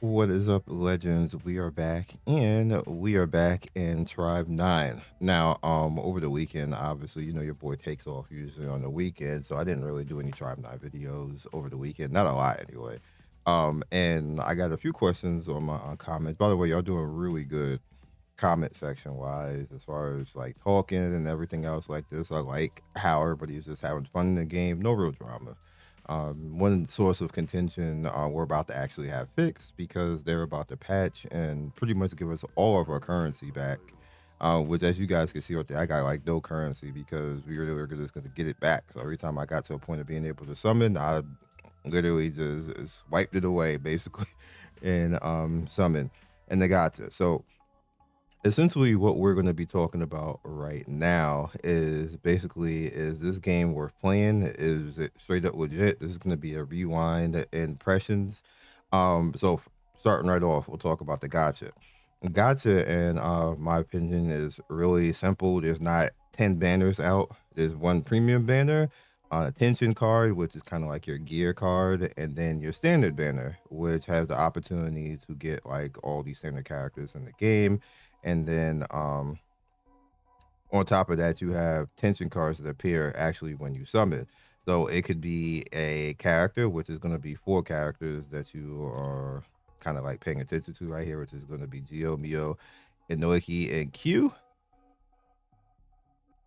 What is up, legends? We are back, and we are back in Tribe 9. Now, over the weekend, obviously, your boy takes off usually on the weekend, so I didn't really do any Tribe 9 videos over the weekend. Not a lot, anyway. And I got a few questions on my comments. By the way, y'all doing really good comment section wise as far as like talking and everything else like this. I like how everybody's just having fun in the game, no real drama. One source of contention we're about to actually have fixed because they're about to patch and pretty much give us all of our currency back. Which, as you guys can see right there, I got like no currency because we were just going to get it back. So every time I got to a point of being able to summon, I literally just wiped it away basically and summon and the Gacha. So essentially what we're going to be talking about right now is this game worth playing? Is it straight up legit? This is going to be a rewind impressions. Starting right off, we'll talk about the gotcha in my opinion is really simple. There's not 10 banners out. There's one premium banner, attention card, which is kind of like your gear card, and then your standard banner, which has the opportunity to get like all these standard characters in the game. And then on top of that, you have tension cards that appear actually when you summon. So it could be a character, which is going to be four characters that you are kind of like paying attention to right here, which is going to be Geo, Mio, Inoki, and Q.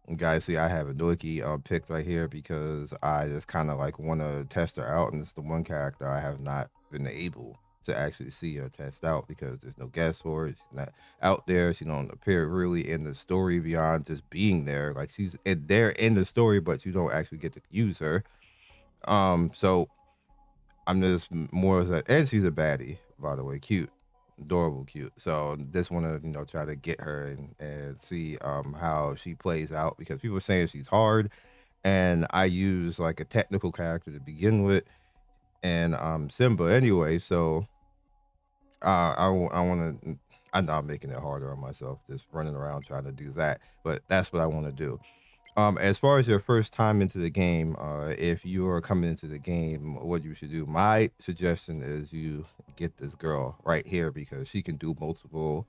And guys, see, I have Inoki picked right here because I just kind of like want to test her out, and it's the one character I have not been able to actually see or test out because there's no guest for it. She's not out there. She don't appear really in the story beyond just being there. Like she's there in the story, but you don't actually get to use her. So I'm just more as a, and she's a baddie, by the way, cute, adorable, cute. So just want to try to get her and see how she plays out because people are saying she's hard, and I use like a technical character to begin with, and Simba anyway. So I want to. I'm not making it harder on myself, just running around trying to do that. But that's what I want to do. As far as your first time into the game, if you are coming into the game, what you should do, my suggestion is you get this girl right here because she can do multiple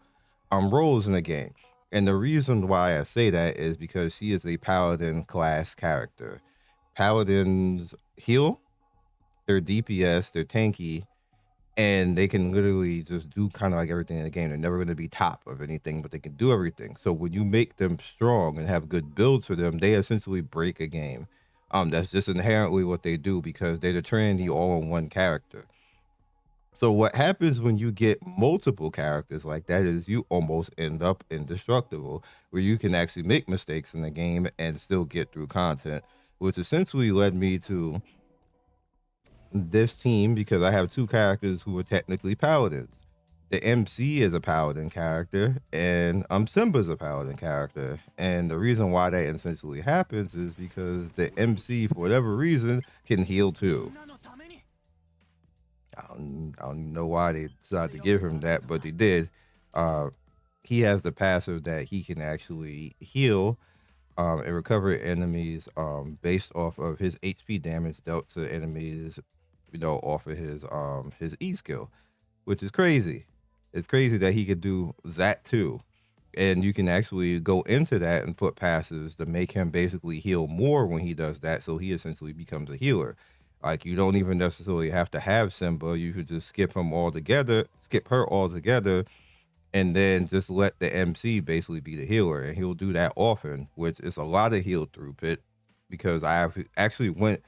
roles in the game. And the reason why I say that is because she is a paladin class character. Paladins heal, they're DPS, they're tanky, and they can literally just do kind of like everything in the game. They're never going to be top of anything, but they can do everything. So when you make them strong and have good builds for them, they essentially break a game. That's just inherently what they do because they're the Trinity all in one character. So what happens when you get multiple characters like that is you almost end up indestructible, where you can actually make mistakes in the game and still get through content, which essentially led me to this team because I have two characters who are technically paladins. The MC is a paladin character, and Simba's a paladin character. And the reason why that essentially happens is because the MC, for whatever reason, can heal too. I don't know why they decided to give him that, but they did. He has the passive that he can actually heal and recover enemies based off of his HP damage dealt to enemies, off of his E skill, which is crazy. It's crazy that he could do that too. And you can actually go into that and put passives to make him basically heal more when he does that. So he essentially becomes a healer. Like you don't even necessarily have to have Simba. You could just skip her altogether, and then just let the MC basically be the healer. And he'll do that often, which is a lot of heal through pit because I actually went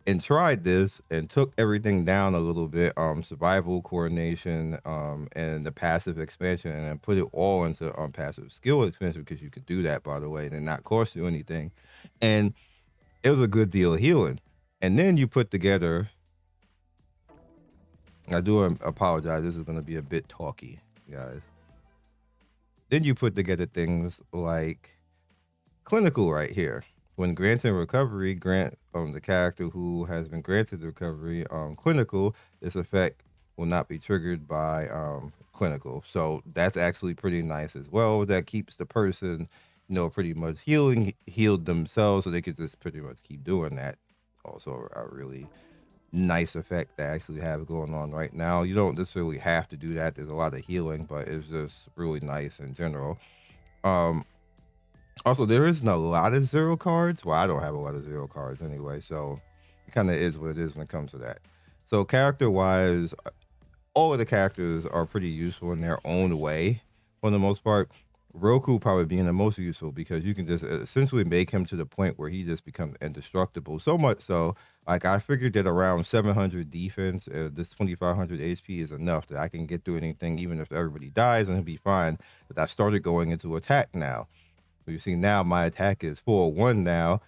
and tried this and took everything down a little bit, survival, coordination, and the passive expansion, and then put it all into passive skill expansion because you could do that, by the way, and not cost you anything. And it was a good deal of healing. And then you put together, I do apologize, this is going to be a bit talky, guys. Then you put together things like clinical right here. When granting recovery, grant the character who has been granted recovery clinical, this effect will not be triggered by clinical. So that's actually pretty nice as well. That keeps the person, pretty much healed themselves, so they could just pretty much keep doing that. Also, I really nice effect they actually have going on right now. You don't necessarily have to do that. There's a lot of healing, but it's just really nice in general. Um, Also, there isn't a lot of zero cards. Well, I don't have a lot of zero cards anyway, so it kind of is what it is when it comes to that. So, character wise, all of the characters are pretty useful in their own way for the most part. Roku probably being the most useful because you can just essentially make him to the point where he just becomes indestructible. So much so, like I figured that around 700 defense, this 2500 HP is enough that I can get through anything, even if everybody dies and he'll be fine. But I started going into attack now. So you see now my attack is 4-1 now.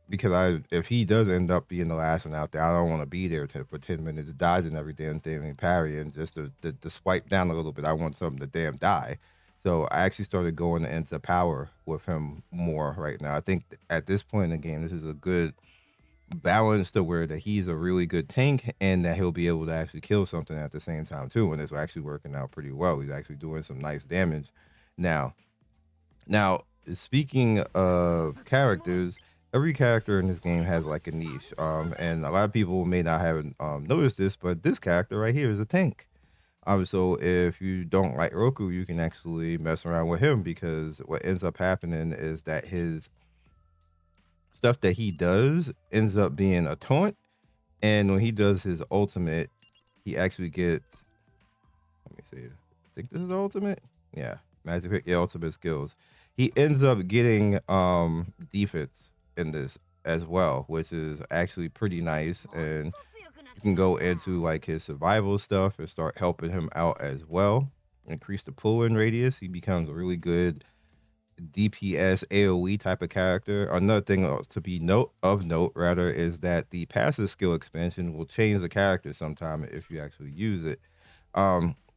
Because if he does end up being the last one out there, I don't want to be there for 10 minutes dodging every damn thing and parrying just to swipe down a little bit. I want something to damn die. So I actually started going into power with him more right now. I think at this point in the game, this is a good balance to where that he's a really good tank and that he'll be able to actually kill something at the same time too. And it's actually working out pretty well. He's actually doing some nice damage now. Now, speaking of characters, every character in this game has like a niche. And a lot of people may not have noticed this, but this character right here is a tank. So if you don't like Roku, you can actually mess around with him because what ends up happening is that his stuff that he does ends up being a taunt. And when he does his ultimate, he actually gets, let me see, I think this is the ultimate. Yeah, magic pick, yeah, ultimate skills. He ends up getting defense in this as well, which is actually pretty nice. And you can go into like his survival stuff and start helping him out as well. Increase the pull-in radius. He becomes a really good DPS AoE type of character. Another thing to be note rather is that the passive skill expansion will change the character sometime if you actually use it.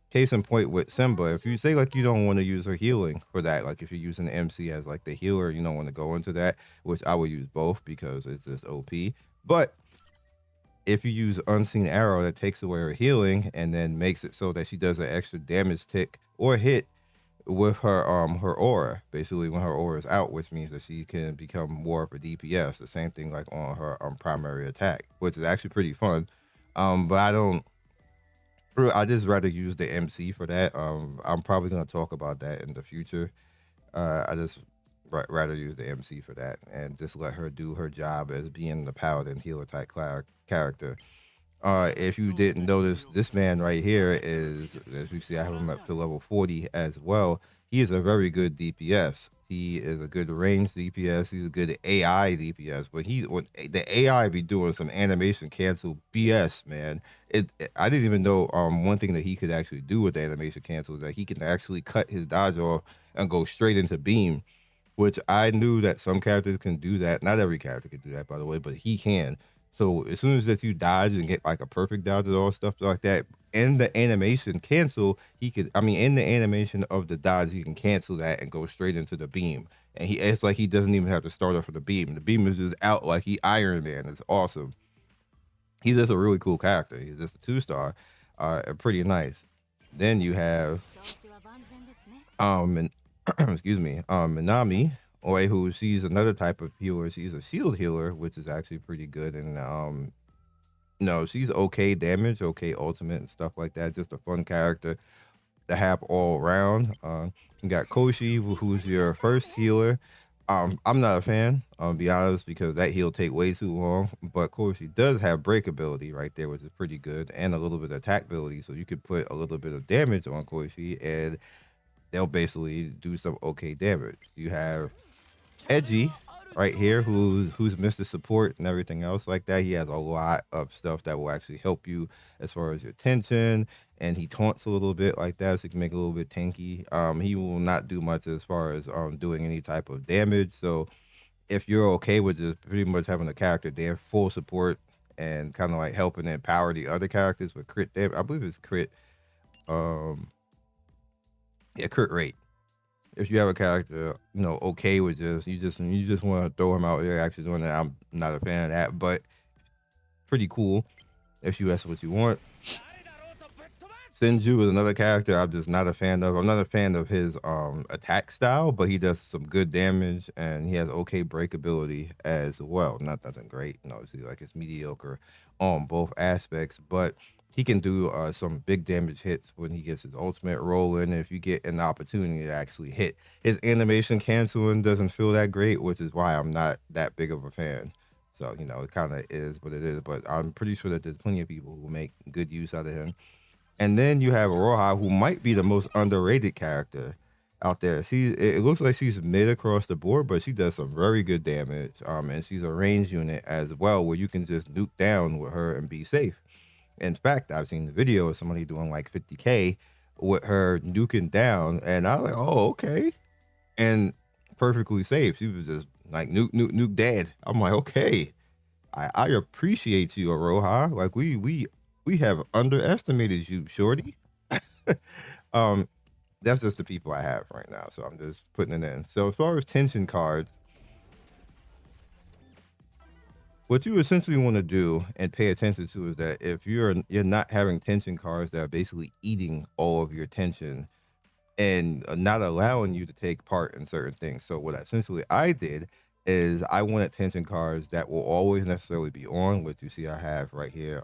Case in point with Simba, if you say like you don't want to use her healing for that, like if you're using the MC as like the healer, you don't want to go into that, which I would use both because it's just OP. But if you use Unseen Arrow, that takes away her healing and then makes it so that she does an extra damage tick or hit with her aura. Basically, when her aura is out, which means that she can become more of a DPS. The same thing like on her primary attack, which is actually pretty fun. But I just rather use the MC for that. I'm probably gonna talk about that in the future. I just rather use the MC for that and just let her do her job as being the paladin healer type character. If you didn't notice, this man right here is, as you see, I have him up to level 40 as well. He is a very good DPS. He is a good range DPS. He's a good AI DPS. But when the AI be doing some animation cancel BS, man. I didn't even know one thing that he could actually do with the animation cancel is that he can actually cut his dodge off and go straight into beam, which I knew that some characters can do that. Not every character can do that, by the way, but he can. So as soon as that you dodge and get like a perfect dodge and all stuff like that, in the animation cancel, in the animation of the dodge, he can cancel that and go straight into the beam. And it's like he doesn't even have to start off with the beam. The beam is just out like he Iron Man. It's awesome. He's just a really cool character. He's just a 2-star, pretty nice. Then you have and excuse me, Minami, or who she's another type of healer. She's a shield healer, which is actually pretty good. And no, she's okay damage, okay ultimate and stuff like that. Just a fun character to have all around. You got Koshi, who's your first healer. I'm not a fan, I'll be honest, because that heal take way too long. But Koshi does have break ability right there, which is pretty good, and a little bit of attack ability. So you could put a little bit of damage on Koshi, and they'll basically do some okay damage. You have Edgy right here, who's Mr. Support and everything else like that. He has a lot of stuff that will actually help you as far as your tension, and he taunts a little bit like that, so you can make it a little bit tanky. He will not do much as far as doing any type of damage. So if you're okay with just pretty much having a character there, full support and kind of like helping empower the other characters with crit damage, I believe it's crit. Crit rate. If you have a character, okay with you just want to throw him out there actually doing that, I'm not a fan of that, but pretty cool if that's what you want. Senju is another character I'm just not a fan of. I'm not a fan of his attack style, but he does some good damage and he has okay breakability as well. Not nothing great, you know, see, like it's mediocre on both aspects, but he can do some big damage hits when he gets his ultimate rolling. If you get an opportunity to actually hit, his animation canceling doesn't feel that great, which is why I'm not that big of a fan. So, you know, it kind of is what it is, but I'm pretty sure that there's plenty of people who make good use out of him. And then you have Roja, who might be the most underrated character out there. It looks like she's mid across the board, but she does some very good damage. And she's a range unit as well, where you can just nuke down with her and be safe. In fact, I've seen the video of somebody doing like 50K with her nuking down, and I was like, oh, okay. And perfectly safe. She was just like nuke dead. I'm like, okay. I appreciate you, Aroha. Like we have underestimated you, shorty. um, that's just the people I have right now, so I'm just putting it in. So as far as tension cards, what you essentially want to do and pay attention to is that if you're not having tension cards that are basically eating all of your tension and not allowing you to take part in certain things. So what essentially I did is I wanted tension cards that will always necessarily be on, which you see I have right here.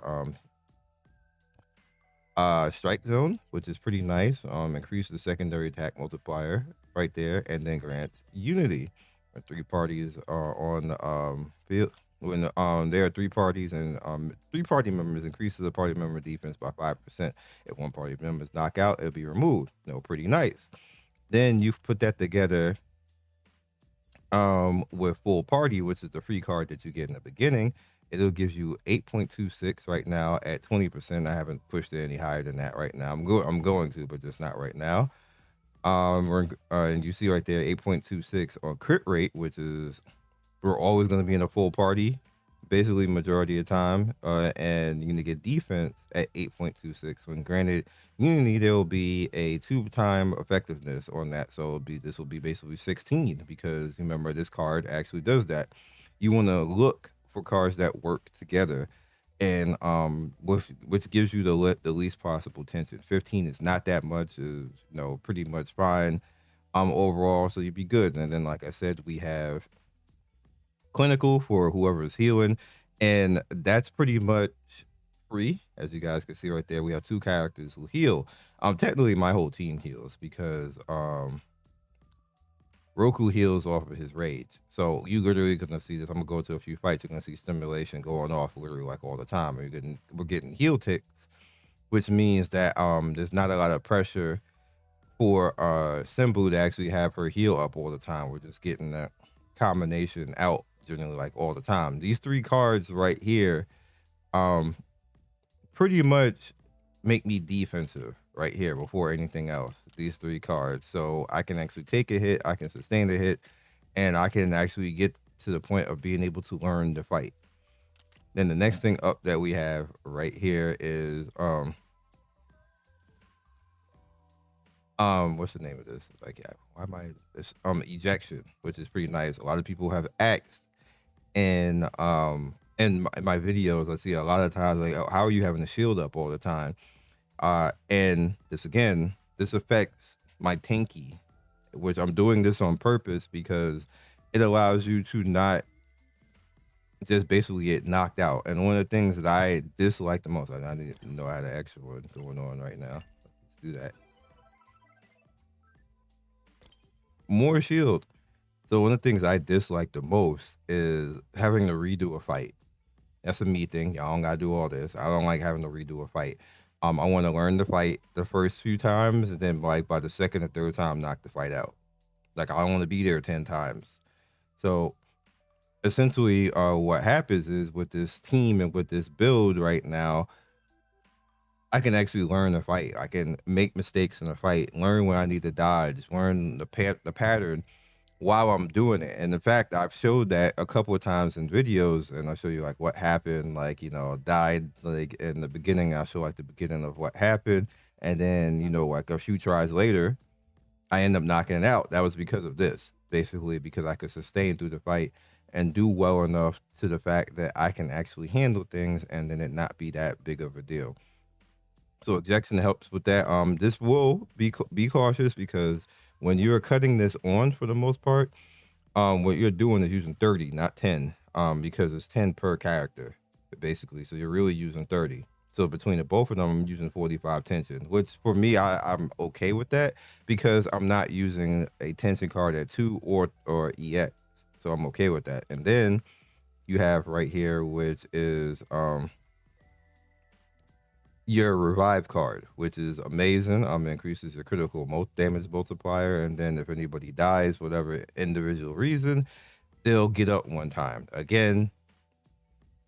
Strike zone, which is pretty nice. Increase the secondary attack multiplier right there, and then grants unity. When three parties are on the field. When there are three parties and three party members increases the party member defense by 5%. If one party member is knocked out, it'll be removed. You know, pretty nice. Then you put that together with full party, which is the free card that you get in the beginning. It'll give you 8.26 right now at 20%. I haven't pushed it any higher than that right now. I'm going to, but just not right now. And you see right there 8.26 on crit rate, which is we're always going to be in a full party, basically majority of the time. And you're going to get defense at 8.26. When granted unity, there will be a 2-time effectiveness on that. So this will be basically 16 because remember this card actually does that. You want to look for cards that work together, and which gives you the least possible tension. 15 is not that much, is pretty much fine overall, so you'd be good. And then like I said, we have clinical for whoever is healing, and that's pretty much free. As you guys can see right there, we have 2 characters who heal. Technically my whole team heals because Roku heals off of his rage. So you literally gonna see this. I'm gonna go to a few fights. You're gonna see stimulation going off literally like all the time. We're getting heal ticks, which means that there's not a lot of pressure for Simbu to actually have her heal up all the time. We're just getting that combination out generally like all the time. These 3 cards right here pretty much make me defensive right here before anything else. These 3 cards, so I can actually take a hit, I can sustain the hit, and I can actually get to the point of being able to learn to fight. Then the next thing up that we have right here is what's the name of this? Like, yeah, why am I this ejection, which is pretty nice. A lot of people have asked in my videos. I see a lot of times like, oh, how are you having the shield up all the time? And this affects my tanky, which I'm doing this on purpose because it allows you to not just basically get knocked out. And one of the things that I dislike the most, I didn't even know I had an extra one going on right now. Let's do that. More shield. So one of the things I dislike the most is having to redo a fight. That's a me thing. Y'all don't gotta do all this. I don't like having to redo a fight. I want to learn the fight the first few times, and then like by the second or third time, knock the fight out. Like I don't want to be there 10 times. So essentially, what happens is with this team and with this build right now, I can actually learn the fight. I can make mistakes in a fight, learn when I need to dodge, learn the pattern while I'm doing it. And in fact, I've showed that a couple of times in videos, and I'll show you like what happened, like, died like in the beginning. I'll show like the beginning of what happened. And then, like a few tries later, I end up knocking it out. That was because of this, basically because I could sustain through the fight and do well enough to the fact that I can actually handle things and then it not be that big of a deal. So ejection helps with that. This will be cautious because when you're cutting this on, for the most part, what you're doing is using 30, not 10, because it's 10 per character, basically. So you're really using 30. So between the both of them, I'm using 45 tension, which for me, I'm okay with that because I'm not using a tension card at 2 or EX. So I'm okay with that. And then you have right here, which is your revive card, which is amazing. Increases your critical damage multiplier, and then if anybody dies, whatever individual reason, they'll get up one time. Again,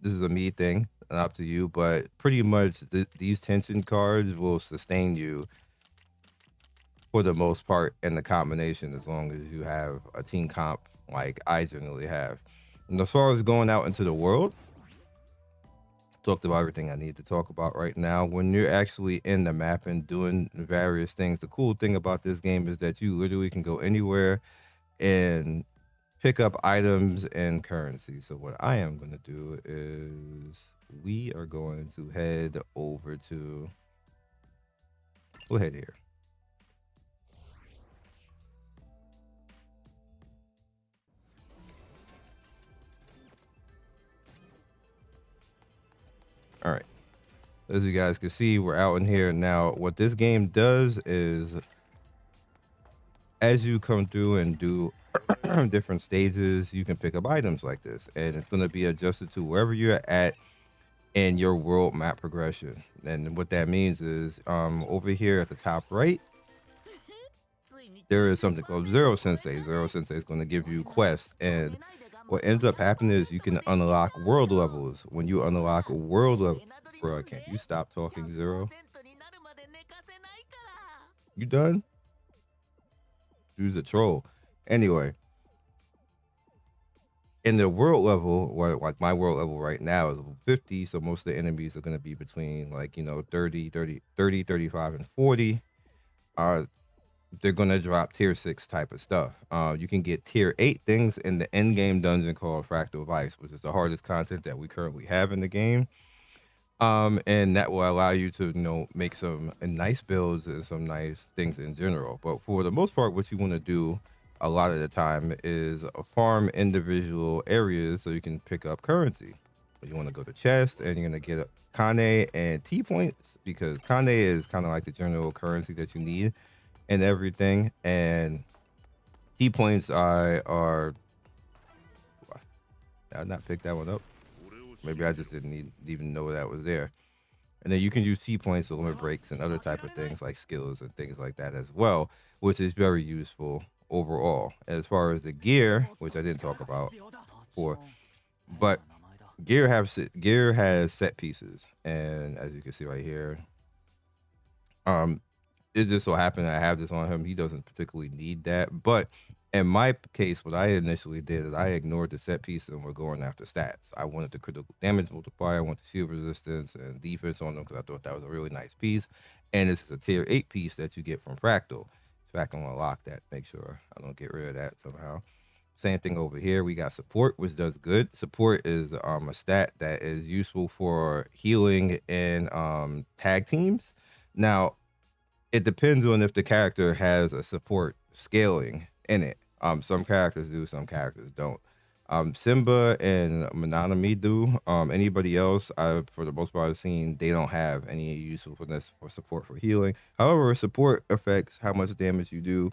this is a me thing, and up to you, but pretty much these tension cards will sustain you for the most part in the combination, as long as you have a team comp like I generally have. And as far as going out into the world, talked about everything I need to talk about right now. When you're actually in the map and doing various things, the cool thing about this game is that you literally can go anywhere and pick up items and currency. So what I am going to do is we are going to head over to, we'll head here. All right. As you guys can see, we're out in here now. What this game does is, as you come through and do different stages, you can pick up items like this, and it's going to be adjusted to wherever you're at in your world map progression. And what that means is, over here at the top right, there is something called Zero Sensei. Zero Sensei is going to give you quests, and what ends up happening is you can unlock world levels. When you unlock a world level, bro, can't you stop talking, Zero? You done? Use a troll. Anyway, in the world level, like my world level right now is level 50, so most of the enemies are going to be between, like, 30, 35, and 40. They're going to drop tier 6 type of stuff. You can get tier 8 things in the end game dungeon called Fractal Vice, which is the hardest content that we currently have in the game. And that will allow you to, make some nice builds and some nice things in general. But for the most part, what you want to do a lot of the time is farm individual areas so you can pick up currency. So you want to go to chest, and you're going to get Kane and T points, because Kane is kind of like the general currency that you need and everything. And T points are did I not pick that one up? Maybe I just didn't even know that was there. And then you can use C points to limit breaks and other type of things like skills and things like that as well, which is very useful overall. As far as the gear, which I didn't talk about before, but gear has set pieces, and as you can see right here, it just so happened that I have this on him. He doesn't particularly need that, but in my case, what I initially did is I ignored the set piece and we're going after stats. I wanted the critical damage multiplier, I want the shield resistance and defense on them because I thought that was a really nice piece. And this is a tier 8 piece that you get from Fractal. So I can unlock that, make sure I don't get rid of that somehow. Same thing over here. We got support, which does good. Support is a stat that is useful for healing in tag teams. Now, it depends on if the character has a support scaling in it. Some characters do, some characters don't. Simba and Mananami do. Anybody else, for the most part, I've seen they don't have any usefulness for support for healing. However, support affects how much damage you do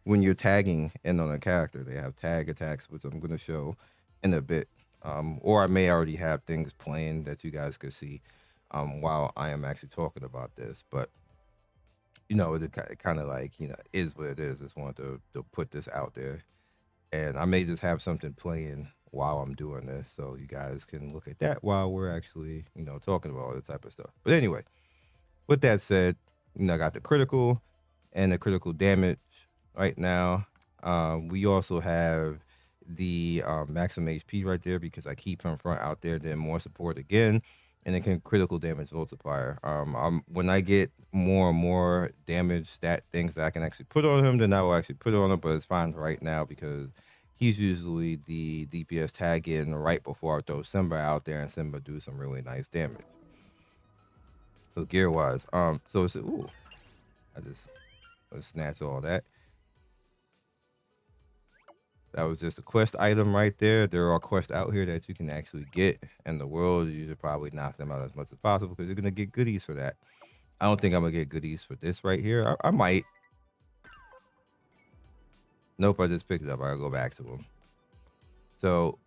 when you're tagging in on a character. They have tag attacks, which I'm going to show in a bit. Or I may already have things playing that you guys could see while I am actually talking about this. But it kind of like, is what it is. Just wanted to put this out there. And I may just have something playing while I'm doing this, so you guys can look at that while we're actually, talking about all this type of stuff. But anyway, with that said, I got the critical and the critical damage right now. We also have the maximum HP right there because I keep him front out there, then more support again. And it can critical damage multiplier. When I get more and more damage stat things that I can actually put on him, then I will actually put it on him. But it's fine right now because he's usually the DPS tag in right before I throw Simba out there, and Simba do some really nice damage. So gear wise, so it's ooh, I just let's snatch all that. That was just a quest item right there. There are quests out here that you can actually get in the world. You should probably knock them out as much as possible because you're gonna get goodies for that. I don't think I'm gonna get goodies for this right here. I might. Nope, I just picked it up. I gotta go back to them. So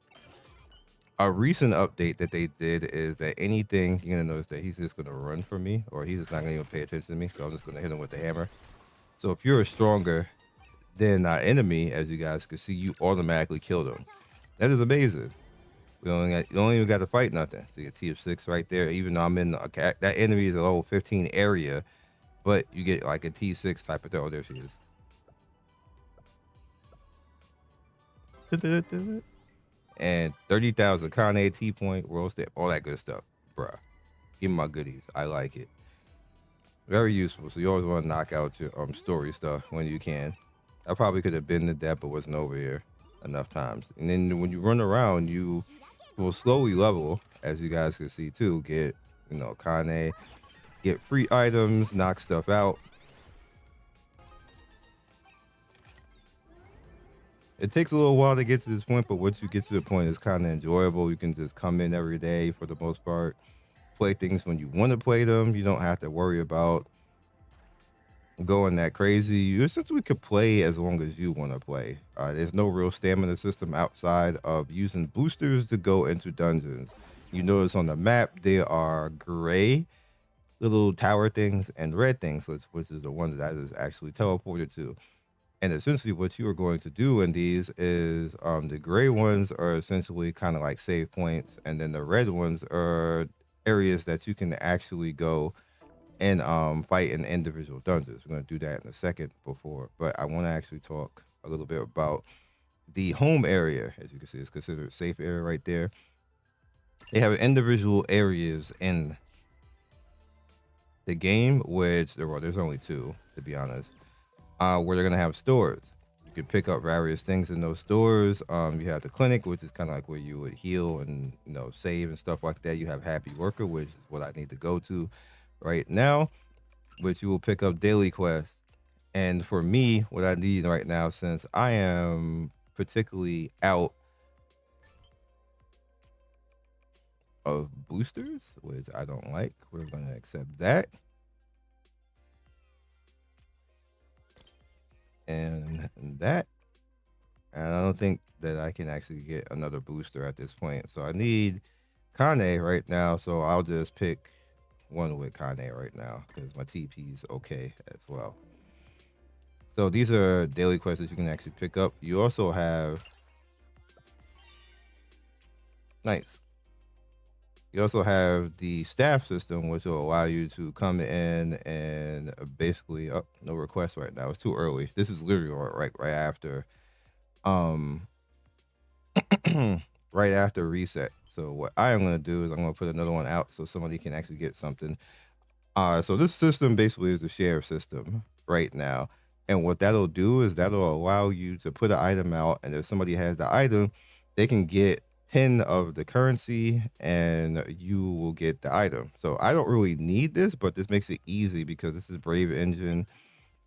a recent update that they did is that anything you're gonna notice that he's just gonna run from me, or he's just not gonna even pay attention to me. So I'm just gonna hit him with the hammer. So if you're stronger than our enemy, as you guys can see, you automatically kill them. That is amazing. You don't even got to fight nothing. So you get T of 6 right there. Even though I'm in that enemy is a level 15 area, but you get like a T6 type of thing. Oh, there she is. And 30,000 Kane, T point, world stamp, all that good stuff, bruh. Give me my goodies. I like it. Very useful. So you always want to knock out your story stuff when you can. I probably could have been to that, but wasn't over here enough times. And then when you run around, you will slowly level, as you guys can see too. Get Kane, get free items, knock stuff out. It takes a little while to get to this point, but once you get to the point, it's kind of enjoyable. You can just come in every day for the most part, play things when you want to play them. You don't have to worry about going that crazy. You essentially could play as long as you want to play. There's no real stamina system outside of using boosters to go into dungeons. You notice on the map, there are gray little tower things and red things, which is the one that I just actually teleported to. And essentially what you are going to do in these is the gray ones are essentially kind of like save points, and then the red ones are areas that you can actually go and fight in individual dungeons. We're going to do that in a second but I want to actually talk a little bit about the home area. As you can see, it's considered a safe area right there. They have individual areas in the game, which there's only two, to be honest. Where they're gonna have stores. You can pick up various things in those stores. You have the clinic, which is kind of like where you would heal and save and stuff like that. You have Happy Worker, which is what I need to go to right now, which you will pick up daily quests. And for me, what I need right now, since I am particularly out of boosters, which I don't like, we're gonna accept that. And that, and I don't think that I can actually get another booster at this point. So I need Kane right now. So I'll just pick one with Kane right now because my TP is okay as well. So these are daily quests that you can actually pick up. You also have nice. You also have the staff system, which will allow you to come in and basically, no request right now. It's too early. This is literally right after, right after reset. So what I am going to do is I'm going to put another one out so somebody can actually get something. So this system basically is the share system right now. And what that'll do is that'll allow you to put an item out, and if somebody has the item, they can get 10 of the currency and you will get the item. So I don't really need this, but this makes it easy because this is Brave Engine,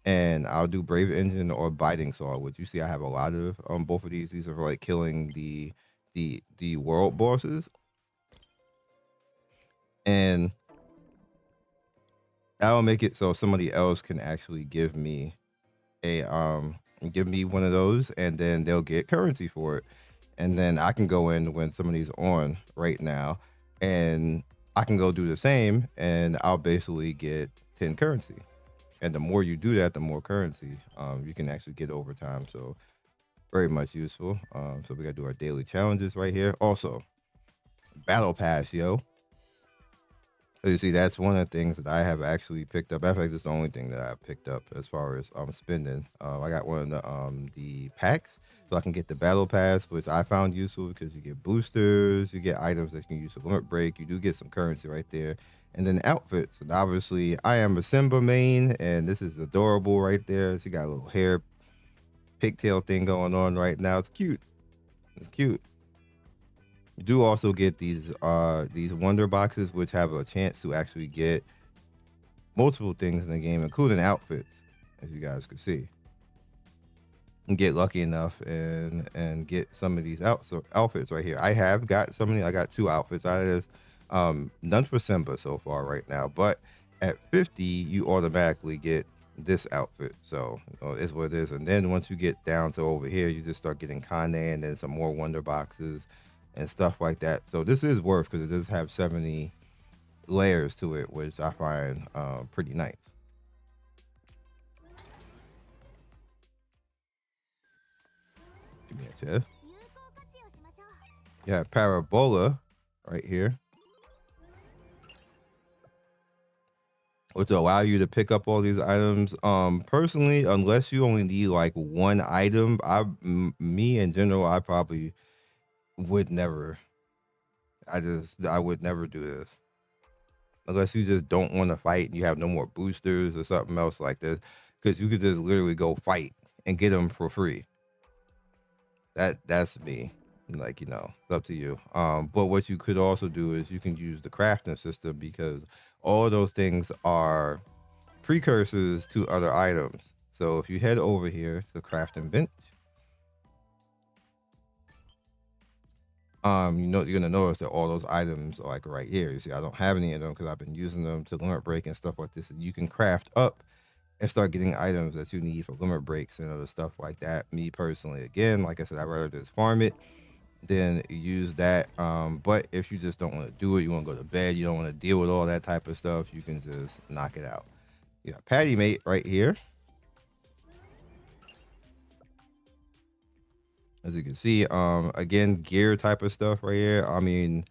and I'll do Brave Engine or Biting Saw, which you see I have a lot of both of these. These are for like killing the world bosses. And that'll make it so somebody else can actually give me one of those, and then they'll get currency for it. And then I can go in when somebody's on right now, and I can go do the same, and I'll basically get 10 currency. And the more you do that, the more currency you can actually get over time. So very much useful. So we gotta do our daily challenges right here. Also, battle pass, yo. So you see, that's one of the things that I have actually picked up. I feel like that's the only thing that I picked up as far as spending. I got one of the packs, so I can get the battle pass, which I found useful because you get boosters, you get items that you can use for limit break, you do get some currency right there, and then outfits. And obviously, I am a Simba main, and this is adorable right there. She got a little hair pigtail thing going on right now. It's cute. It's cute. You do also get these wonder boxes, which have a chance to actually get multiple things in the game, including outfits, as you guys could see. And get lucky enough and get some of these outfits right here. I have got some of these. I got 2 outfits out of this. None for Simba so far right now, but at 50 you automatically get this outfit. So it's what it is. And then once you get down to over here, you just start getting Kane and then some more wonder boxes and stuff like that. So this is worth, because it does have 70 layers to it, which I find pretty nice. Give me a chest. You have Parabola right here, which will allow you to pick up all these items. Personally, unless you only need like one item, me in general, I probably would never. I would never do this unless you just don't want to fight and you have no more boosters or something else like this, because you could just literally go fight and get them for free. That's me. Like, it's up to you. But what you could also do is you can use the crafting system, because all of those things are precursors to other items. So if you head over here to the crafting bench, you're gonna notice that all those items are like right here. You see, I don't have any of them because I've been using them to limit break and stuff like this. And you can craft up and start getting items that you need for limit breaks and other stuff like that. Me personally, again, like I said, I'd rather just farm it than use that. But if you just don't want to do it, you want to go to bed, you don't want to deal with all that type of stuff, you can just knock it out. You got Patty Mate right here. As you can see, again, gear type of stuff right here. I mean,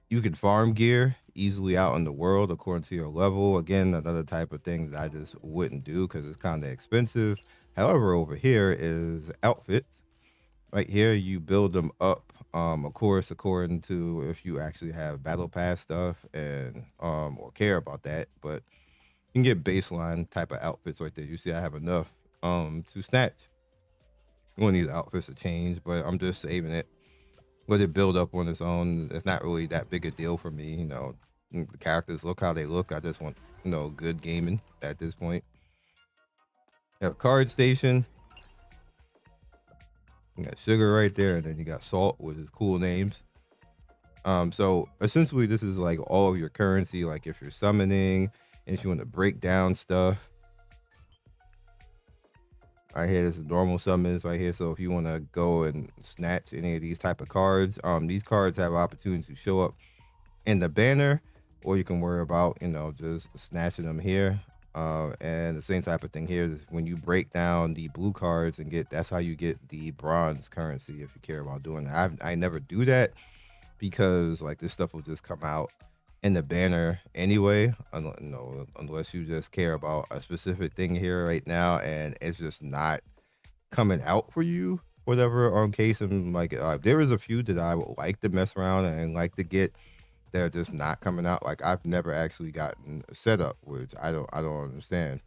you can farm gear easily out in the world according to your level. Again, another type of thing that I just wouldn't do because it's kind of expensive. However, over here is outfits. Right here, you build them up, of course, according to if you actually have battle pass stuff and or care about that. But you can get baseline type of outfits right there. You see, I have enough to snatch one of these outfits to change, but I'm just saving it. Let it build up on its own. It's not really that big a deal for me. The characters look how they look. I just want good gaming at this point. You have card station. You got sugar right there, and then you got salt, which is cool names. So essentially this is like all of your currency, like if you're summoning and if you want to break down stuff. Right here, this is normal summons right here. So if you want to go and snatch any of these type of cards, these cards have opportunity to show up in the banner, or you can worry about, just snatching them here. And the same type of thing here is when you break down the blue cards and that's how you get the bronze currency if you care about doing that. I never do that because like this stuff will just come out in the banner anyway, unless you just care about a specific thing here right now and it's just not coming out for you, whatever. On case and like there is a few that I would like to mess around and like to get, they're just not coming out. Like I've never actually gotten set up, which I don't understand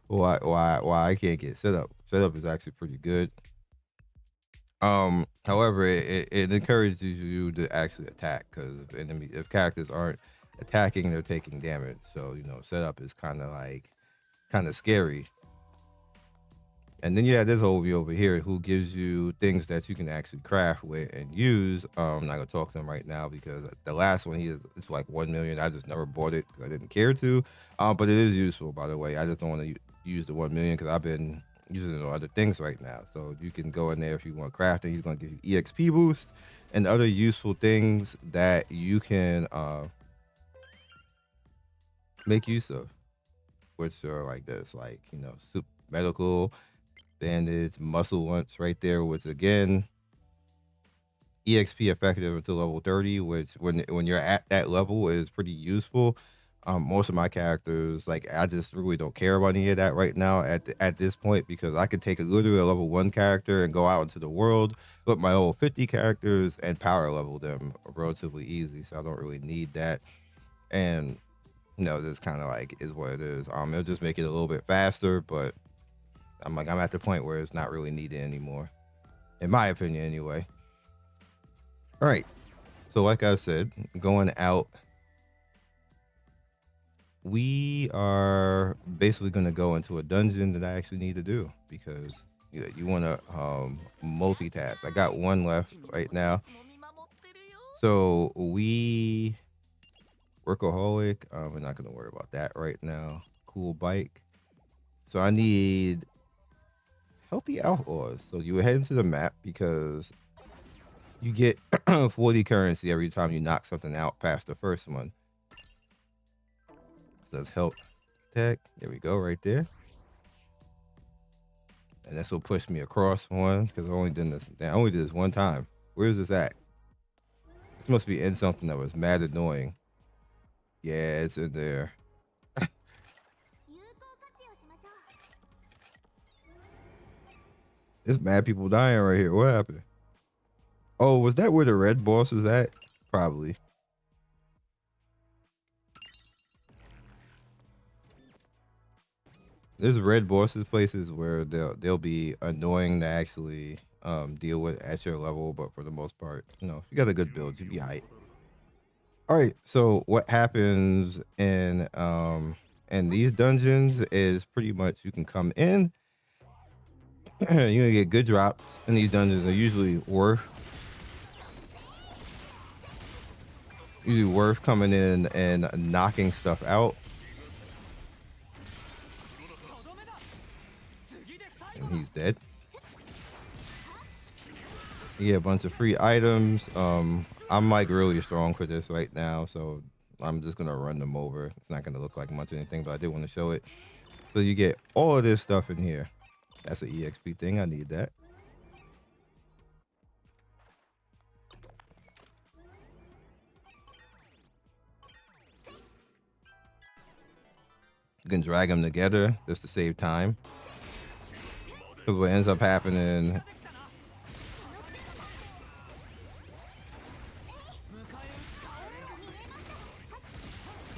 why I can't get set up. Set up is actually pretty good. However, it encourages you to actually attack, because if characters aren't attacking, they're taking damage. So setup is kind of scary. And then you have this over here who gives you things that you can actually craft with and use. I'm not gonna talk to him right now because the last one it's like 1 million. I just never bought it because I didn't care to. But it is useful, by the way. I just don't want to use the 1 million because I've been using it on other things right now. So you can go in there if you want crafting. He's gonna give you EXP boost and other useful things that you can make use of, which are like this, like super medical bandage, muscle lunch right there, which again, EXP effective until level 30, which when you're at that level is pretty useful. Most of my characters, like I just really don't care about any of that right now at this point, because I could take literally a level 1 character and go out into the world with my old 50 characters and power level them relatively easy. So I don't really need that. And this kind of like is what it is. It'll just make it a little bit faster, but I'm at the point where it's not really needed anymore, in my opinion anyway. All right, so like I said, going out we are basically going to go into a dungeon that I actually need to do because you want to multitask. I got one left right now. So we workaholic. We're not going to worry about that right now. Cool bike. So I need healthy outlaws. So you head into the map because you get 40 currency every time you knock something out past the first one. So let's help tech. There we go, right there. And this will push me across one because I only did this one time. Where's this at? This must be in something that was mad annoying. Yeah, it's in there. There's mad people dying right here. What happened? Oh, was that where the red boss was at? Probably. There's red bosses places where they'll be annoying to actually deal with at your level, but for the most part, you know, if you got a good build, you'd be hype. All right, so what happens in these dungeons is pretty much you can come in, you're gonna get good drops in these dungeons. They're usually worth coming in and knocking stuff out. And he's dead. You get a bunch of free items. I'm like really strong for this right now, so I'm just gonna run them over. It's not gonna look like much of anything, but I did want to show it. So you get all of this stuff in here. That's an EXP thing. I need that. You can drag them together just to save time. Because what ends up happening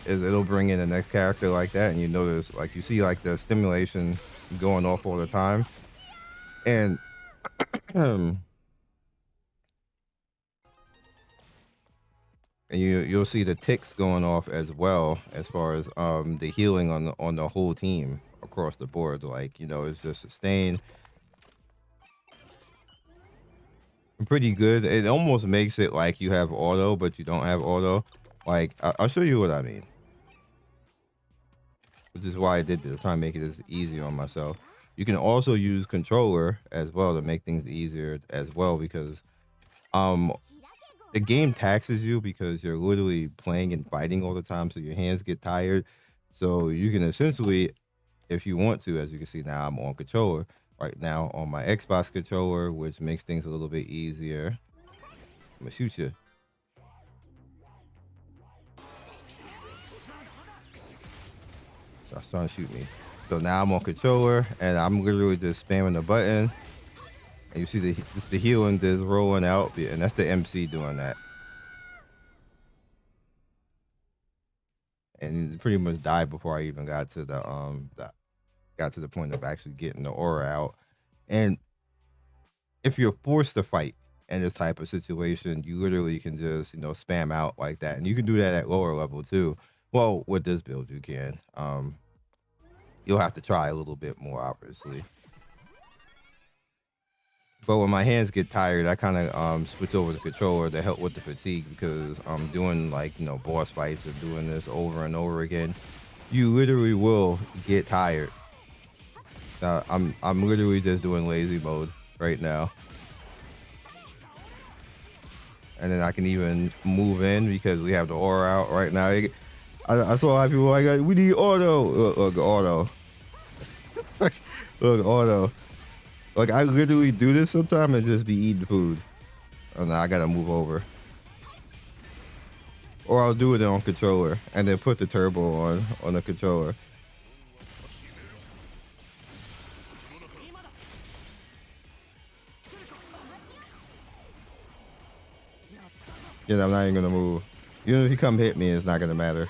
is it'll bring in the next character like that, and you notice, like, you see like the stimulation going off all the time, and and you'll see the ticks going off as well, as far as the healing on the whole team across the board. Like, you know, it's just sustained pretty good. It almost makes it like you have auto, but you don't have auto. Like, I'll show you what I mean, which is why I did this, trying to make it as easy on myself. You can also use controller as well to make things easier as well, because the game taxes you because you're literally playing and fighting all the time, so your hands get tired. So you can essentially, if you want to, as you can see now, I'm on controller right now on my Xbox controller, which makes things a little bit easier. I'm gonna shoot you. Stop trying to shoot me. So now I'm on controller and I'm literally just spamming the button. And you see the healing just rolling out, and that's the MC doing that. And it pretty much died before I even got to the point of actually getting the aura out. And if you're forced to fight in this type of situation, you literally can just, you know, spam out like that. And you can do that at lower level too. Well, with this build you can. You'll have to try a little bit more, obviously. But when my hands get tired, I kind of switch over to controller to help with the fatigue, because I'm doing, like, you know, boss fights and doing this over and over again. You literally will get tired. I'm literally just doing lazy mode right now, and then I can even move in because we have the aura out right now. I saw a lot of people like, we need auto. Look, auto. Look, auto. Like, I literally do this sometimes and just be eating food. Oh no, I gotta move over. Or I'll do it on controller and then put the turbo on the controller. Yeah, I'm not even gonna move. Even if he come hit me, it's not gonna matter.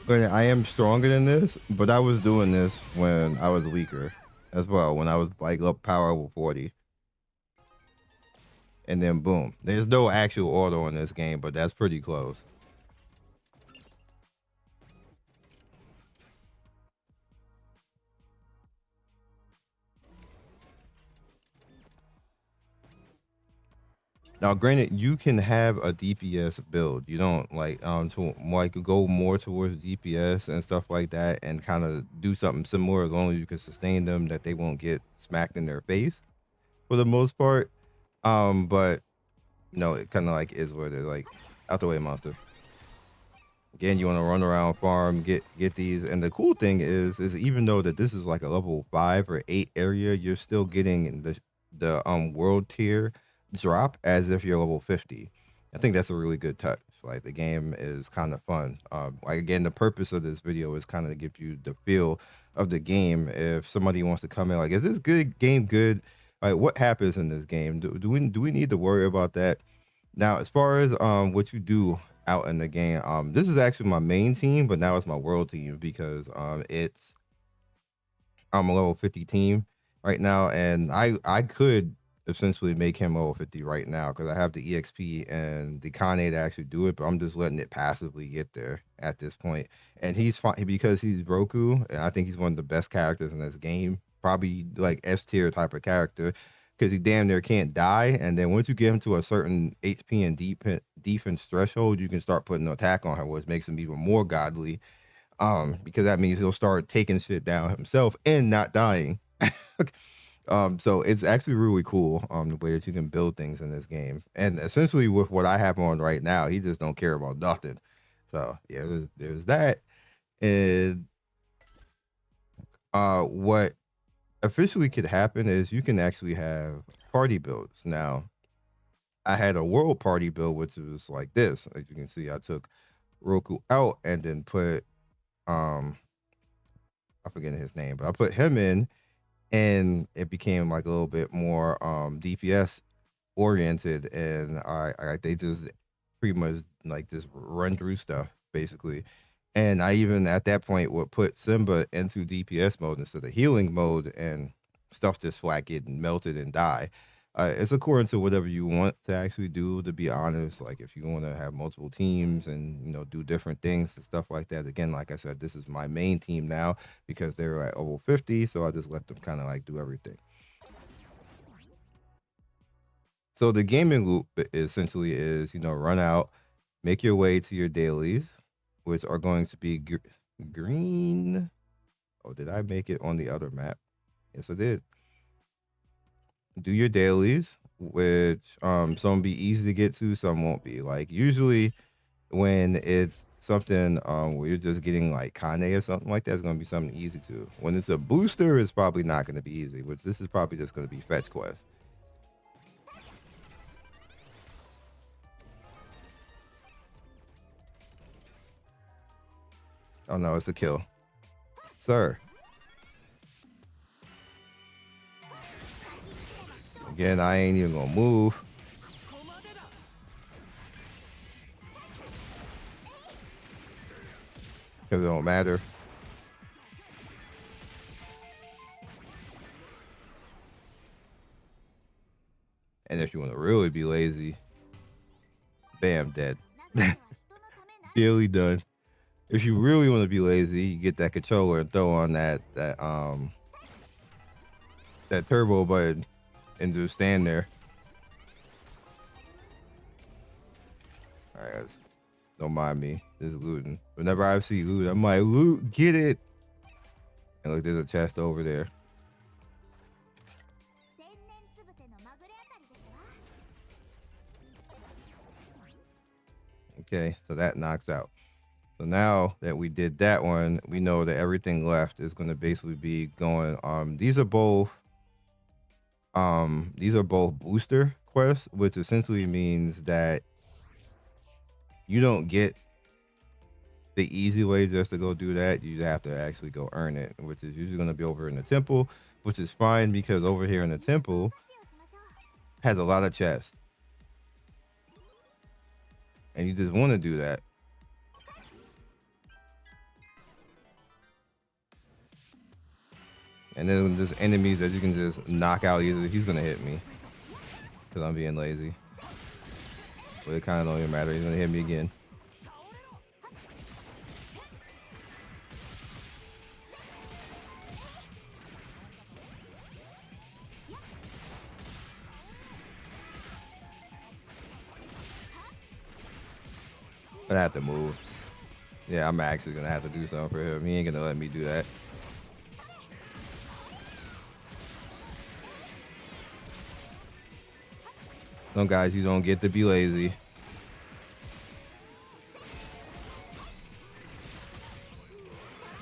But I am stronger than this, but I was doing this when I was weaker as well, when I was like up power over 40. And then boom. There's no actual auto in this game, but that's pretty close. Now, granted, you can have a DPS build. You don't like to like go more towards DPS and stuff like that, and kind of do something similar as long as you can sustain them that they won't get smacked in their face for the most part. But it kind of like is what it is. Like, out the way, monster. Again, you want to run around, farm, get these, and the cool thing is even though that this is like a level 5 or 8 area, you're still getting the world tier drop as if you're level 50. I think that's a really good touch. Like, the game is kind of fun. Like, again, the purpose of this video is kind of to give you the feel of the game. If somebody wants to come in, like, is this good game good? Like, what happens in this game? Do we need to worry about that? Now, as far as what you do out in the game, this is actually my main team, but now it's my world team because it's I'm a level 50 team right now, and I could essentially make him level 50 right now because I have the EXP and the Kane to actually do it, but I'm just letting it passively get there at this point. And he's fine because he's Roku, and I think he's one of the best characters in this game, probably like S tier type of character because he damn near can't die. And then once you get him to a certain HP and defense threshold, you can start putting an attack on him, which makes him even more godly. Because that means he'll start taking shit down himself and not dying. So it's actually really cool, the way that you can build things in this game. And essentially with what I have on right now, he just don't care about nothing. So yeah, there's that. And what officially could happen is you can actually have party builds. Now, I had a world party build, which was like this. As you can see, I took Roku out and then put I forget his name, but I put him in, and it became like a little bit more DPS oriented, and I they just pretty much like just run through stuff basically. And I even at that point would put Simba into DPS mode instead of healing mode, and stuff just flat get melted and die. It's according to whatever you want to actually do. To be honest, like if you want to have multiple teams and do different things and stuff like that. Again, like I said, this is my main team now because they're at over 50, so I just let them kind of like do everything. So the gaming loop essentially is, run out, make your way to your dailies, which are going to be green. Oh, did I make it on the other map? Yes, I did. Do your dailies, which some be easy to get to, some won't be. Like usually when it's something where you're just getting like Kane or something like that, it's gonna be something easy to. When it's a booster, it's probably not gonna be easy, which this is probably just gonna be fetch quest. Oh no, it's a kill. Sir. Again, I ain't even gonna move. Because it don't matter. And if you want to really be lazy, bam, dead. Nearly done. If you really want to be lazy, you get that controller and throw on that turbo button and just stand there. All right, guys. Don't mind me. This is looting. Whenever I see loot, I'm like, loot, get it. And look, there's a chest over there. Okay, so that knocks out. So now that we did that one, we know that everything left is going to basically be going. These are both booster quests, which essentially means that you don't get the easy way just to go do that. You have to actually go earn it, which is usually going to be over in the temple, which is fine because over here in the temple has a lot of chests. And you just want to do that. And then there's enemies that you can just knock out easily. He's going to hit me because I'm being lazy. But it kind of don't even matter. He's going to hit me again. I have to move. Yeah, I'm actually gonna have to do something for him. He ain't gonna let me do that. Some guys, you don't get to be lazy.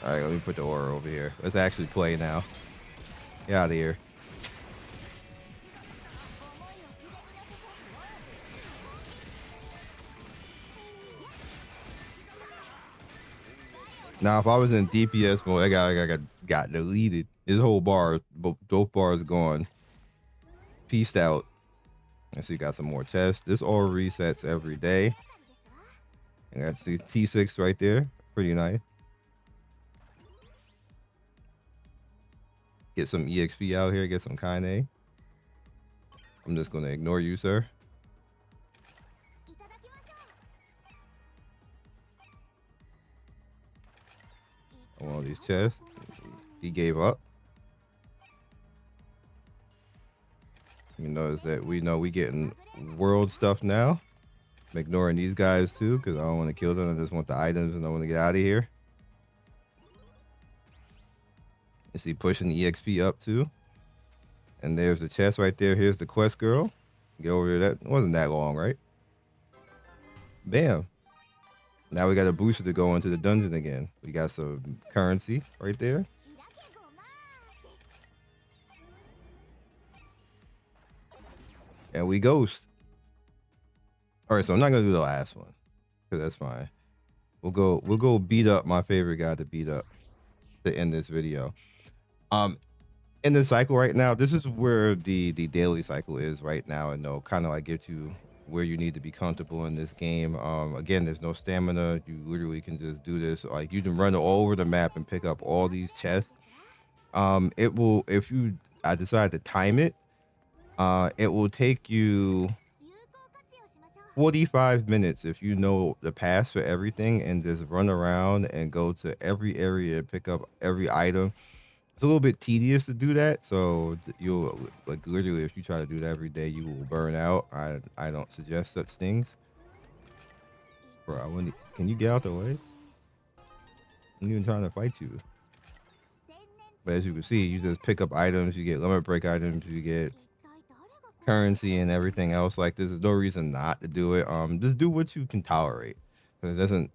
All right, let me put the aura over here. Let's actually play now. Get out of here. Now, if I was in DPS mode, I got deleted. His whole bar, both bars gone. Peaced out. Let's see, got some more chests. This all resets every day. And that's the T6 right there. Pretty nice. Get some EXP out here. Get some Kaine. I'm just going to ignore you, sir. I want all these chests. He gave up. You notice that we know we getting world stuff now. I'm ignoring these guys too because I don't want to kill them. I just want the items and I want to get out of here. You see pushing the EXP up too. And there's the chest right there. Here's the quest girl. Get over here. That wasn't that long, right? Bam. Now we got a booster to go into the dungeon again. We got some currency right there. And we ghost. All right, so I'm not gonna do the last one because that's fine. We'll go beat up my favorite guy to beat up to end this video. In the cycle right now, this is where the daily cycle is right now, and they'll kind of like get you where you need to be comfortable in this game. Again, there's no stamina. You literally can just do this. Like you can run all over the map and pick up all these chests. It will, if you, I decide to time it, it will take you 45 minutes if you know the pass for everything and just run around and go to every area and pick up every item. It's a little bit tedious to do that, so you'll like literally if you try to do that every day, you will burn out. I don't suggest such things. Bro, can you get out the way? I'm even trying to fight you. But as you can see, you just pick up items, you get limit break items, you get currency and everything else. Like there's no reason not to do it. Just do what you can tolerate, because it doesn't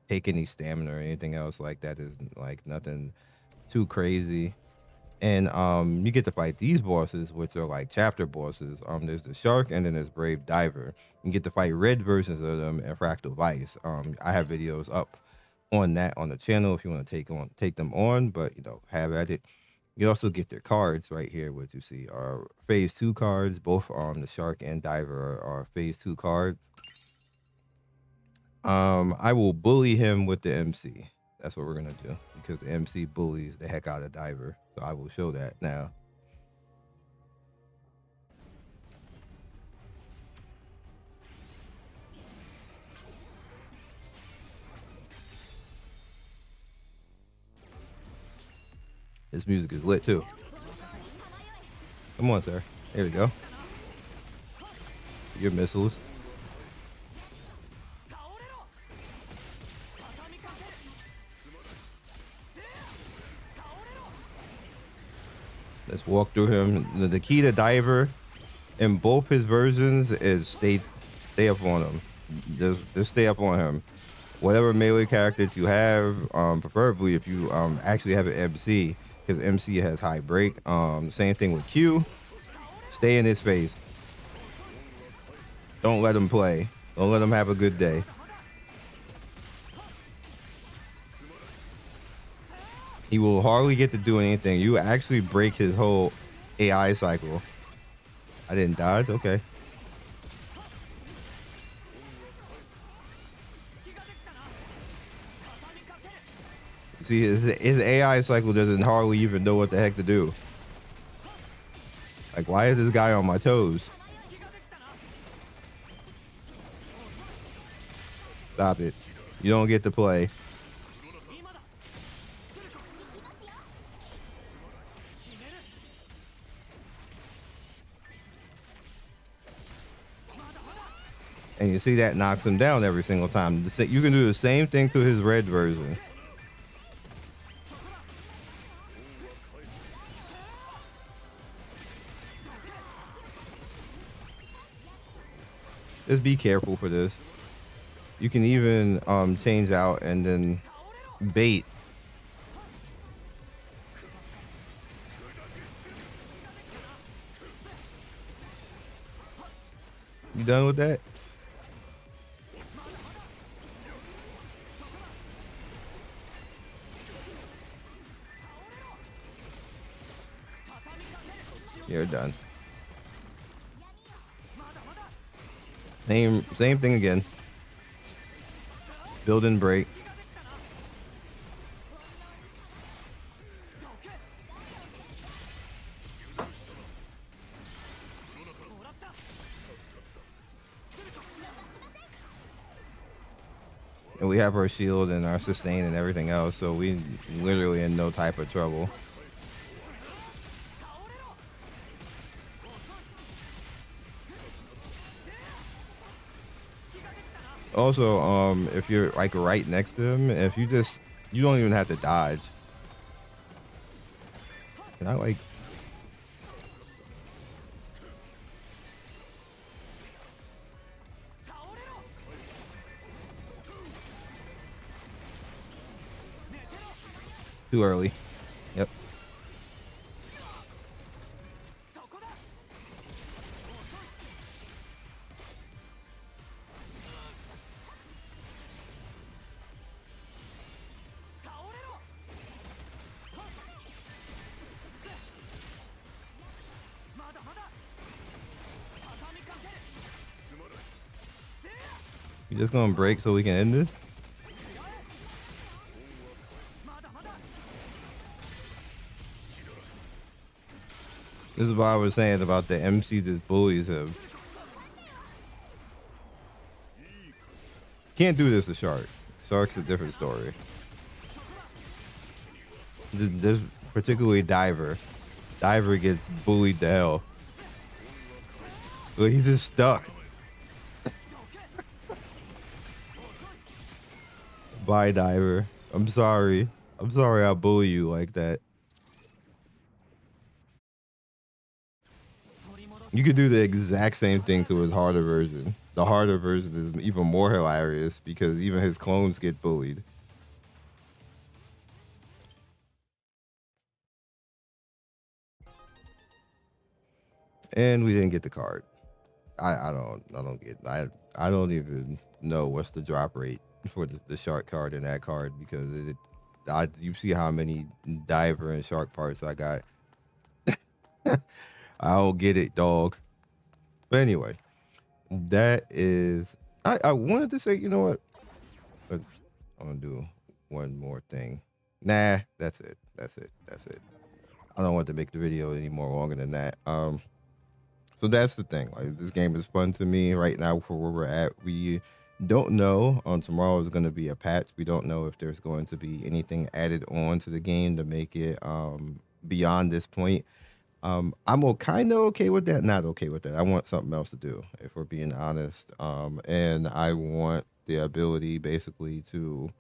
take any stamina or anything else like that. Is like nothing too crazy. And you get to fight these bosses, which are like chapter bosses. There's the shark and then there's brave diver. You get to fight red versions of them and fractal vice. I have videos up on that on the channel if you want to take them on, but you know, have at it. You also get their cards right here, what you see are phase 2 cards. Both the shark and diver are phase 2 cards. I will bully him with the MC. That's what we're gonna do, because the MC bullies the heck out of diver. So I will show that now. This music is lit too. Come on, sir. There we go. Your missiles. Let's walk through him. The key to diver in both his versions is stay up on him. Just stay up on him. Whatever melee characters you have, preferably if you actually have an MC, because MC has high break. Same thing with Q. Stay in his face. Don't let him play. Don't let him have a good day. He will hardly get to do anything. You actually break his whole AI cycle. I didn't dodge? Okay. See, his AI cycle doesn't hardly even know what the heck to do. Like, why is this guy on my toes? Stop it. You don't get to play. And you And see, that knocks him down every single time. You can do the same thing to his red version. Just be careful for this. You can even change out and then bait. You done with that? You're done. Same thing again. Build and break. And we have our shield and our sustain and everything else, so we literally in no type of trouble. Also, if you're like right next to him, if you don't even have to dodge. Can I like? Too early. Yep. You just gonna break so we can end this? This is what I was saying about the MC just bullies him. Can't do this to Shark. Shark's a different story. This particularly Diver. Diver gets bullied to hell. But he's just stuck. Bye, Diver. I'm sorry. I'm sorry I bully you like that. You could do the exact same thing to his harder version. The harder version is even more hilarious because even his clones get bullied. And we didn't get the card. I don't even know what's the drop rate for the shark card in that card because you see how many diver and shark parts I got. I don't get it, dog. But anyway, that is. I wanted to say, you know what? I'm gonna do one more thing. Nah, that's it. That's it. That's it. I don't want to make the video any more longer than that. So that's the thing. Like, this game is fun to me right now for where we're at. We don't know. On tomorrow is going to be a patch. We don't know if there's going to be anything added on to the game to make it beyond this point. I'm kind of okay with that. Not okay with that. I want something else to do, if we're being honest. And I want the ability basically to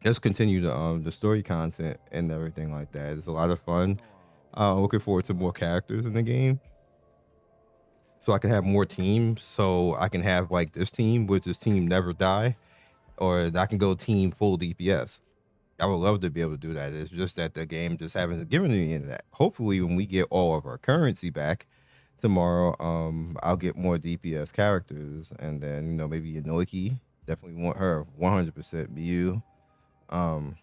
just continue the story content and everything like that. It's a lot of fun. Looking forward to more characters in the game, so I can have more teams. So I can have like this team, which is team never die, or I can go team full DPS. I would love to be able to do that. It's just that the game just haven't given me any of that. Hopefully, when we get all of our currency back tomorrow, I'll get more DPS characters, and then maybe Inoki. Definitely want her 100% Mew. And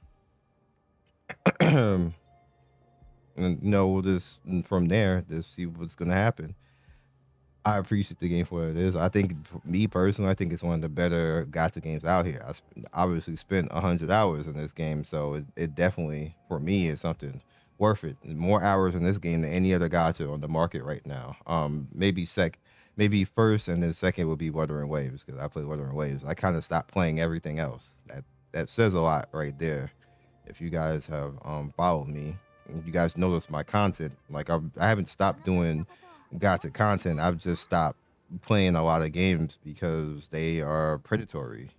we'll just from there just see what's gonna happen. I appreciate the game for what it is. I think, for me personally, I think it's one of the better gacha games out here. Obviously spent 100 hours in this game, so it definitely, for me, is something worth it. More hours in this game than any other gacha on the market right now. Maybe first, and then second would be Wuthering Waves, because I play Wuthering Waves. I kind of stopped playing everything else. That says a lot right there. If you guys have followed me, you guys notice my content. Like I haven't stopped doing gacha content. I've just stopped playing a lot of games because they are predatory.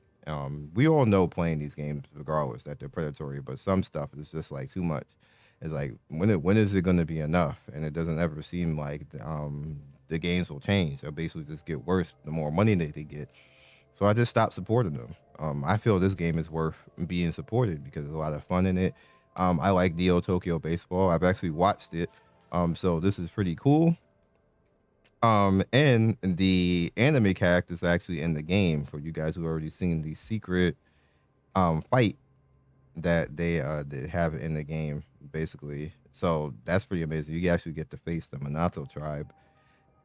We all know playing these games, regardless, that they're predatory. But some stuff is just like too much. It's like when is it going to be enough? And it doesn't ever seem like the games will change. They'll basically just get worse the more money that they get. So I just stopped supporting them. I feel this game is worth being supported because there's a lot of fun in it. I like Neo Tokyo Baseball. I've actually watched it. So this is pretty cool. And the anime characters actually in the game for you guys who already seen the secret fight that they have in the game, basically. So that's pretty amazing. You actually get to face the Minato tribe.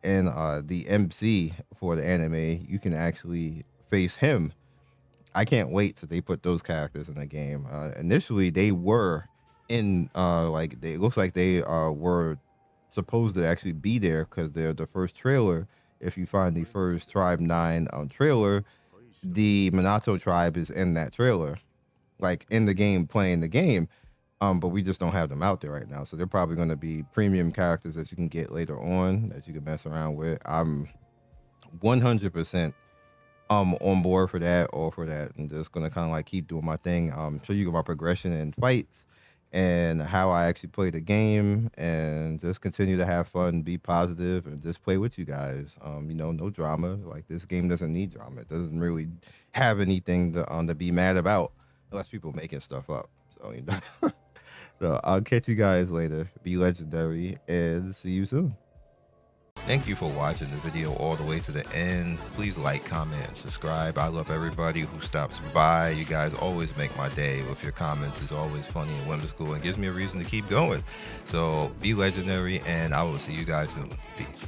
And the MC for the anime, you can actually face him. I can't wait till they put those characters in the game. Initially, they were in like they it looks like they were supposed to actually be there because they're the first trailer. If you find the first Tribe 9 trailer, the Minato tribe is in that trailer, like in the game, playing the game. But we just don't have them out there right now. So they're probably going to be premium characters that you can get later on that you can mess around with. I'm 100% on board for that, all for that, and just gonna kind of like keep doing my thing. Show you my progression in fights and how I actually play the game, and just continue to have fun, be positive, and just play with you guys. No drama. Like this game doesn't need drama. It doesn't really have anything to be mad about unless people making stuff up. So so I'll catch you guys later. Be legendary and see you soon. Thank you for watching the video all the way to the end. Please like, comment, and subscribe. I love everybody who stops by. You guys always make my day with your comments. It's always funny and whimsical and gives me a reason to keep going. So be legendary, and I will see you guys soon. Peace.